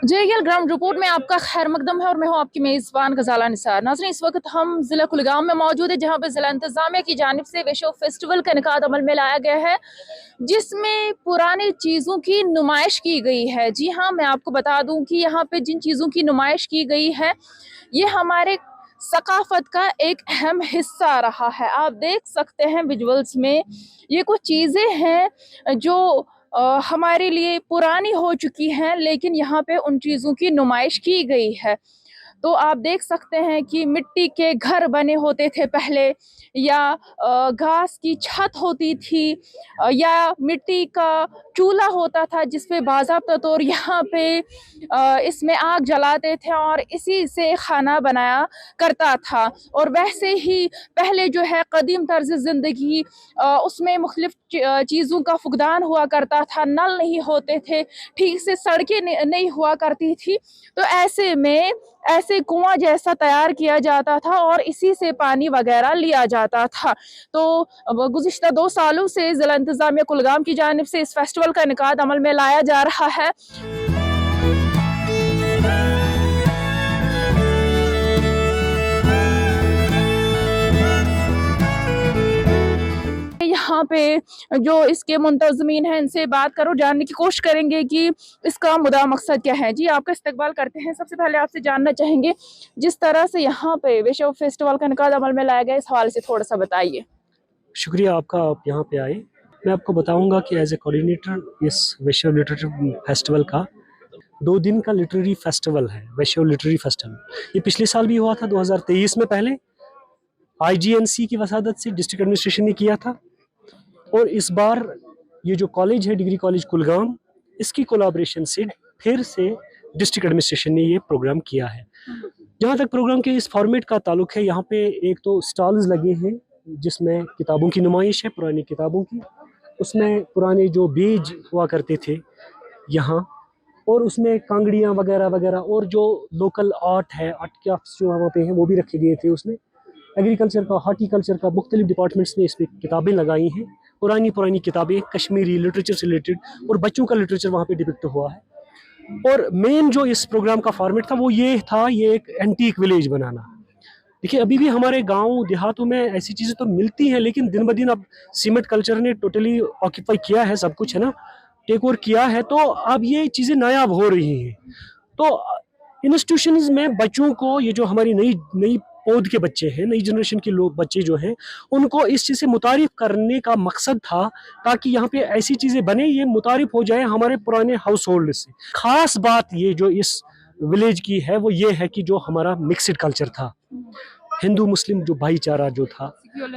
JGL ground report में आपका खैर मकदम है और मैं हूं आपकी मेज़बान गजाला निसार। नाज़रीन, इस वक्त हम ज़िला कुलगाम में मौजूद है, जहां पर ज़िला इंतज़ामिया की जानिब से विश्व फेस्टिवल का इनेकाद अमल में लाया गया है, जिसमें पुरानी चीज़ों की नुमाइश की गई है। जी हाँ, मैं आपको बता दूं कि यहाँ पे जिन चीज़ों की नुमाइश की गई है, ये हमारे सकाफत का एक अहम हिस्सा रहा है। आप देख सकते हैं विजुअल्स में, ये कुछ चीज़ें हैं जो हमारे लिए पुरानी हो चुकी हैं, लेकिन यहाँ पे उन चीज़ों की नुमाइश की गई है। तो आप देख सकते हैं कि मिट्टी के घर बने होते थे पहले, या घास की छत होती थी, या मिट्टी का चूल्हा होता था जिस पे बाज़ाब्ता तौर यहाँ पे इसमें आग जलाते थे और इसी से खाना बनाया करता था। और वैसे ही पहले जो है कदीम तर्ज ज़िंदगी, उसमें मुख्तलिफ चीज़ों का फुकदान हुआ करता था, नल नहीं होते थे, ठीक से सड़कें नहीं हुआ करती थी। तो ऐसे में ऐसे कुआं जैसा तैयार किया जाता था और इसी से पानी वगैरह लिया जाता था। तो गुज़िश्ता 2 सालों से ज़िला इंतज़ामिया कुलगाम की जानिब से इस फेस्टिवल का इनेकाद अमल में लाया जा रहा है। यहाँ पे जो इसके मुंतज़मीन हैं, इनसे बात करो, जानने की कोशिश करेंगे कि इसका मुद्दा मकसद क्या है। जी, आपका इस्तकबाल करते हैं। सबसे पहले आपसे जानना चाहेंगे, जिस तरह से यहाँ पे विश्व फेस्टिवल का इनेकाद अमल में लाया गया, इस हवाले से थोड़ा सा बताइए। शुक्रिया आपका, आप यहाँ पे आए। मैं आपको बताऊंगा कि एज ए कोऑर्डिनेटर इस विश्व लिटरेचर फेस्टिवल का 2 दिन का लिटरेरी फेस्टिवल है, विश्व लिटरेरी फेस्टिवल। ये पिछले साल भी हुआ था 2023 में, पहले IGNC की वसादत से डिस्ट्रिक्ट एडमिनिस्ट्रेशन ने किया था, और इस बार ये जो कॉलेज है, डिग्री कॉलेज कुलगाम, इसकी कोलाब्रेशन से फिर से डिस्ट्रिक्ट एडमिनिस्ट्रेशन ने ये प्रोग्राम किया है। जहाँ तक प्रोग्राम के इस फॉर्मेट का ताल्लुक है, यहाँ पे एक तो स्टॉल्स लगे हैं जिसमें किताबों की नुमाइश है, पुरानी किताबों की। उसमें पुराने जो बीज हुआ करते थे यहाँ, और उसमें कांगड़ियाँ वगैरह वगैरह, और जो लोकल आर्ट है, आर्ट क्राफ्ट्स जो वहाँ पे हैं वो भी रखे गए थे। उसमें एग्रीकल्चर का, हॉर्टिकल्चर का, मुख्तलिफ डिपार्टमेंट्स ने इसमें किताबें लगाई हैं, पुरानी किताबें, कश्मीरी लिटरेचर से रिलेटेड, और बच्चों का लिटरेचर वहाँ पे डिपिक्ट हुआ है। और मेन जो इस प्रोग्राम का फॉर्मेट था वो ये था, ये एक एंटीक विलेज बनाना। देखिए, अभी भी हमारे गांव देहातों में ऐसी चीज़ें तो मिलती हैं, लेकिन दिन ब दिन अब सीमेंट कल्चर ने टोटली ऑक्यूपाई किया है, सब कुछ है ना, टेक ओवर किया है, तो अब ये चीज़ें नायाब हो रही हैं। तो इंस्टीट्यूशंस में बच्चों को, ये जो हमारी नई नई पौध के बच्चे हैं, नई जनरेशन के लोग, बच्चे जो हैं, उनको इस चीज़ से मुतारिफ करने का मकसद था, ताकि यहाँ पे ऐसी चीज़ें बने, ये मुतारिफ हो जाए हमारे पुराने हाउस होल्ड से। ख़ास बात ये जो इस विलेज की है वो ये है कि जो हमारा मिक्सड कल्चर था, हिंदू मुस्लिम जो भाईचारा जो था,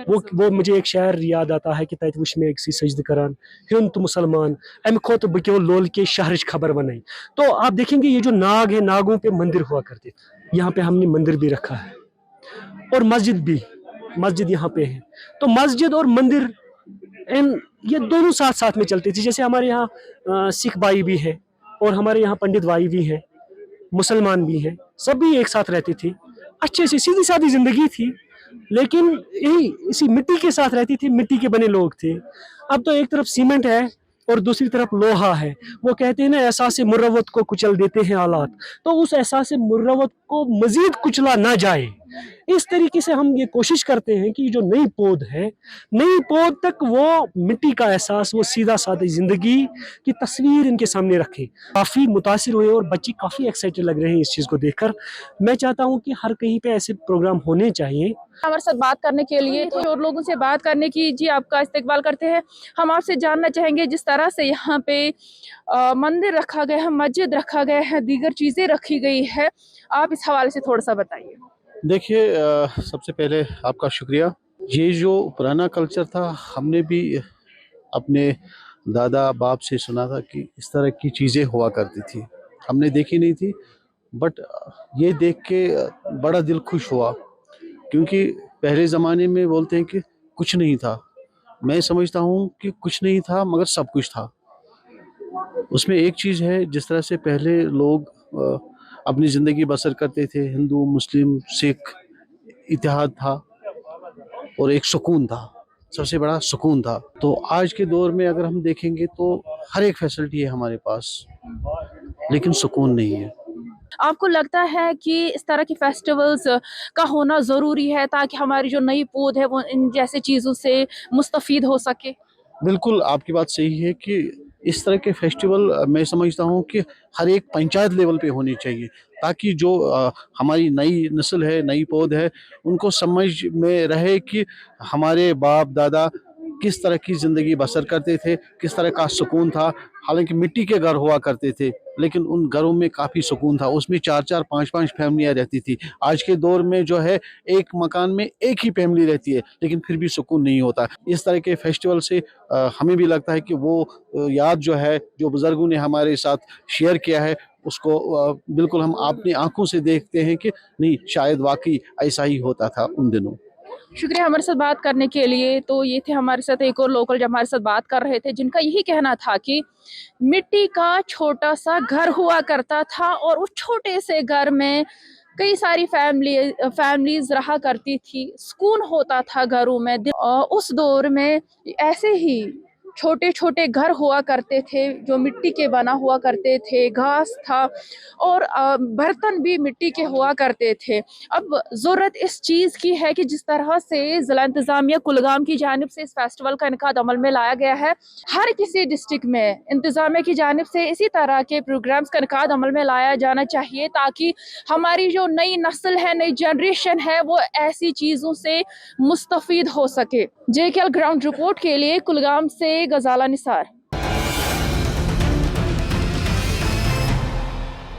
वो मुझे एक शायर याद आता है कि तैत वुश में एक सी सजद करान हिंद तो मुसलमान अम खोत बक्यो लोल के शहरच खबर बनाई। तो आप देखेंगे ये जो नाग है, नागों पे मंदिर हुआ करते थे, यहाँ पे हमने मंदिर भी रखा है, और मस्जिद भी, मस्जिद यहाँ पे है। तो मस्जिद और मंदिर ये दोनों साथ साथ में चलते थे। जैसे हमारे यहाँ सिख भाई भी है, और हमारे यहाँ पंडित भाई भी हैं, मुसलमान भी हैं, सभी एक साथ रहते थे, अच्छे से सीधी सादी जिंदगी थी, लेकिन यही इसी मिट्टी के साथ रहती थी, मिट्टी के बने लोग थे। अब तो एक तरफ सीमेंट है और दूसरी तरफ लोहा है। वो कहते हैं ना, एहसास मुर्रवत को कुचल देते हैं हालात, तो उस एहसास मुर्रवत को मजीद कुचला ना जाए, इस तरीके से हम ये कोशिश करते हैं कि जो नई पौध है, नई पौध तक वो मिट्टी का एहसास, वो सीधा सादी जिंदगी की तस्वीर इनके सामने रखें। काफ़ी मुतासिर हुए और बच्चे काफ़ी एक्साइटेड लग रहे हैं इस चीज़ को देखकर। मैं चाहता हूँ कि हर कहीं पे ऐसे प्रोग्राम होने चाहिए। हमारे साथ बात करने के लिए, तो और लोगों से बात करने की, जी आपका इस्तकबाल करते हैं। हम आपसे जानना चाहेंगे, जिस तरह से यहाँ पे मंदिर रखा गया है, मस्जिद रखा गया है, दीगर चीज़ें रखी गई है, आप इस हवाले से थोड़ा सा बताइए। देखिए, सबसे पहले आपका शुक्रिया। ये जो पुराना कल्चर था, हमने भी अपने दादा बाप से सुना था कि इस तरह की चीज़ें हुआ करती थी, हमने देखी नहीं थी, बट ये देख के बड़ा दिल खुश हुआ, क्योंकि पहले ज़माने में बोलते हैं कि कुछ नहीं था। मैं समझता हूँ कि कुछ नहीं था मगर सब कुछ था। उसमें एक चीज़ है, जिस तरह से पहले लोग अपनी ज़िंदगी बसर करते थे, हिंदू मुस्लिम सिख, इतिहाद था और एक सुकून था, सबसे बड़ा सुकून था। तो आज के दौर में अगर हम देखेंगे तो हर एक फैसिलिटी है हमारे पास, लेकिन सुकून नहीं है। آپ کو لگتا ہے کہ اس طرح کے فیسٹیولز کا ہونا ضروری ہے تاکہ ہماری جو نئی پود ہے وہ ان جیسے چیزوں سے مستفید ہو سکے؟ بالکل آپ کی بات صحیح ہے کہ اس طرح کے فیسٹیول میں سمجھتا ہوں کہ ہر ایک پنچایت لیول پہ ہونی چاہیے، تاکہ جو ہماری نئی نسل ہے، نئی پود ہے، ان کو سمجھ میں رہے کہ ہمارے باپ دادا کس طرح کی زندگی بسر کرتے تھے، کس طرح کا سکون تھا۔ حالانکہ مٹی کے گھر ہوا کرتے تھے لیکن ان گھروں میں کافی سکون تھا، اس میں 4 4 5 5 فیملیاں رہتی تھی۔ آج کے دور میں جو ہے ایک مکان میں ایک ہی فیملی رہتی ہے لیکن پھر بھی سکون نہیں ہوتا۔ اس طرح کے فیسٹیول سے ہمیں بھی لگتا ہے کہ وہ یاد جو ہے جو بزرگوں نے ہمارے ساتھ شیئر کیا ہے اس کو بالکل ہم اپنی آنکھوں سے دیکھتے ہیں کہ نہیں، شاید واقعی ایسا ہی ہوتا تھا ان دنوں۔ شکریہ ہمارے ساتھ بات کرنے کے لیے۔ تو یہ تھے ہمارے ساتھ ایک اور لوکل جو ہمارے ساتھ بات کر رہے تھے، جن کا یہی کہنا تھا کہ مٹی کا چھوٹا سا گھر ہوا کرتا تھا اور اس چھوٹے سے گھر میں کئی ساری فیملیز رہا کرتی تھی، سکون ہوتا تھا گھروں میں۔ اس دور میں ایسے ہی چھوٹے چھوٹے گھر ہوا کرتے تھے جو مٹی کے بنا ہوا کرتے تھے، گھاس تھا اور برتن بھی مٹی کے ہوا کرتے تھے۔ اب ضرورت اس چیز کی ہے کہ جس طرح سے ضلع انتظامیہ کلگام کی جانب سے اس فیسٹیول کا انعقاد عمل میں لایا گیا ہے، ہر کسی ڈسٹرکٹ میں انتظامیہ کی جانب سے اسی طرح کے پروگرامز کا انعقاد عمل میں لایا جانا چاہیے تاکہ ہماری جو نئی نسل ہے، نئی جنریشن ہے، وہ ایسی چیزوں سے مستفید ہو سکے۔ JKL گراؤنڈ رپورٹ کے لیے کلگام سے غزالہ نثار۔